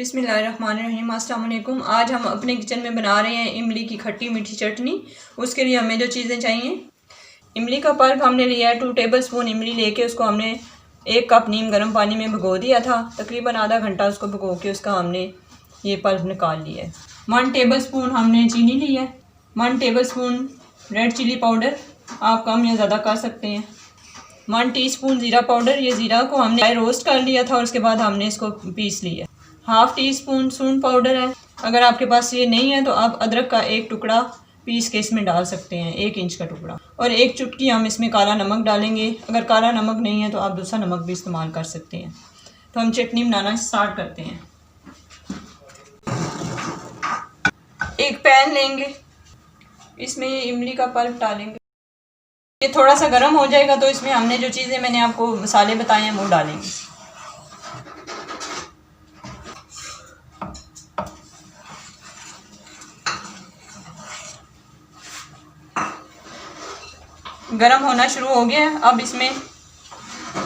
बिस्मिल्लाहिर्रहमानिर्रहीम। अस्सलाम वालेकुम। आज हम अपने किचन में बना रहे हैं इमली की खट्टी मीठी चटनी। उसके लिए हमें जो चीज़ें चाहिए, इमली का पल्प हमने लिया है 2 टेबलस्पून इमली लेके उसको हमने 1 कप नीम गर्म पानी में भिगो दिया था। तकरीबन आधा घंटा उसको भिगो के उसका हमने ये पल्प निकाल लिया है। 1 टेबलस्पून हमने चीनी ली है। 1 टेबलस्पून रेड चिली पाउडर, आप कम या ज़्यादा कर सकते हैं। 1 टीस्पून ज़ीरा पाउडर, ये ज़ीरा को हमने रोस्ट कर लिया था और उसके बाद हमने इसको पीस लिया। 1/2 टीस्पून सूंड पाउडर है। अगर आपके पास ये नहीं है तो आप अदरक का 1 टुकड़ा पीस के इसमें डाल सकते हैं, 1 इंच का टुकड़ा। और 1 चुटकी हम इसमें काला नमक डालेंगे। अगर काला नमक नहीं है तो आप दूसरा नमक भी इस्तेमाल कर सकते हैं। तो हम चटनी बनाना स्टार्ट करते हैं। एक पैन लेंगे, इसमें ये इमली का पल्प डालेंगे। ये थोड़ा सा गर्म हो जाएगा तो इसमें हमने जो चीज़ें मैंने आपको मसाले बताए हैं वो डालेंगे। गरम होना शुरू हो गया है। अब इसमें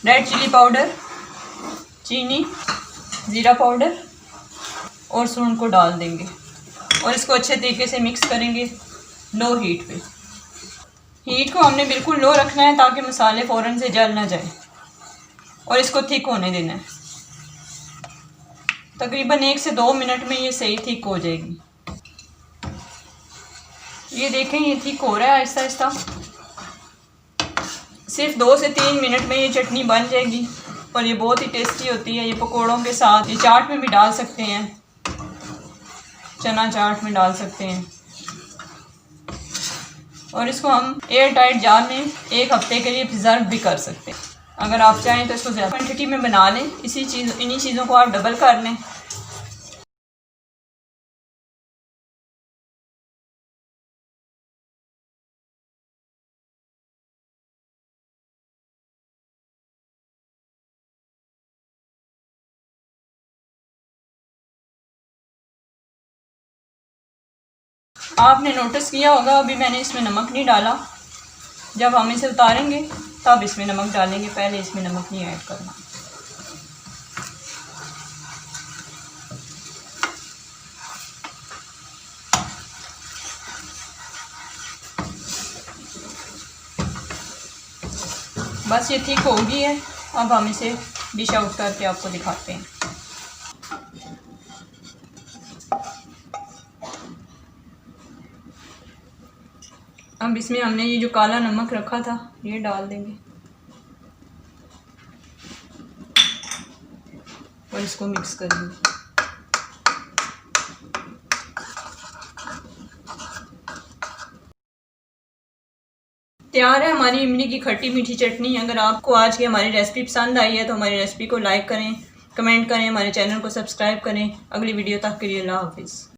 रेड चिली पाउडर, चीनी, ज़ीरा पाउडर और सूंड को डाल देंगे और इसको अच्छे तरीके से मिक्स करेंगे लो हीट पे। हीट को हमने बिल्कुल लो रखना है ताकि मसाले फ़ौरन से जल ना जाए और इसको थिक होने देना है। तकरीबन 1 से 2 मिनट में ये सही थिक हो जाएगी। ये देखें, ये थिक हो रहा है आहिस्ता आहिस्ता। सिर्फ 2 से 3 मिनट में ये चटनी बन जाएगी और ये बहुत ही टेस्टी होती है। ये पकौड़ों के साथ, ये चाट में भी डाल सकते हैं, चना चाट में डाल सकते हैं। और इसको हम एयर टाइट जार में 1 हफ्ते के लिए प्रिजर्व भी कर सकते हैं। अगर आप चाहें तो इसको ज़्यादा क्वान्टिटी में बना लें। इन्हीं चीज़ों को आप डबल कर लें। आपने नोटिस किया होगा अभी मैंने इसमें नमक नहीं डाला। जब हम इसे उतारेंगे तब इसमें नमक डालेंगे, पहले इसमें नमक नहीं ऐड करना। बस ये ठीक हो गई है। अब हम इसे डिश आउट करके आपको दिखाते हैं। अब इसमें हमने ये जो काला नमक रखा था ये डाल देंगे और इसको मिक्स कर देंगे। तैयार है हमारी इमली की खट्टी मीठी चटनी। अगर आपको आज की हमारी रेसिपी पसंद आई है तो हमारी रेसिपी को लाइक करें, कमेंट करें, हमारे चैनल को सब्सक्राइब करें। अगली वीडियो तक के लिए अल्लाह हाफिज़।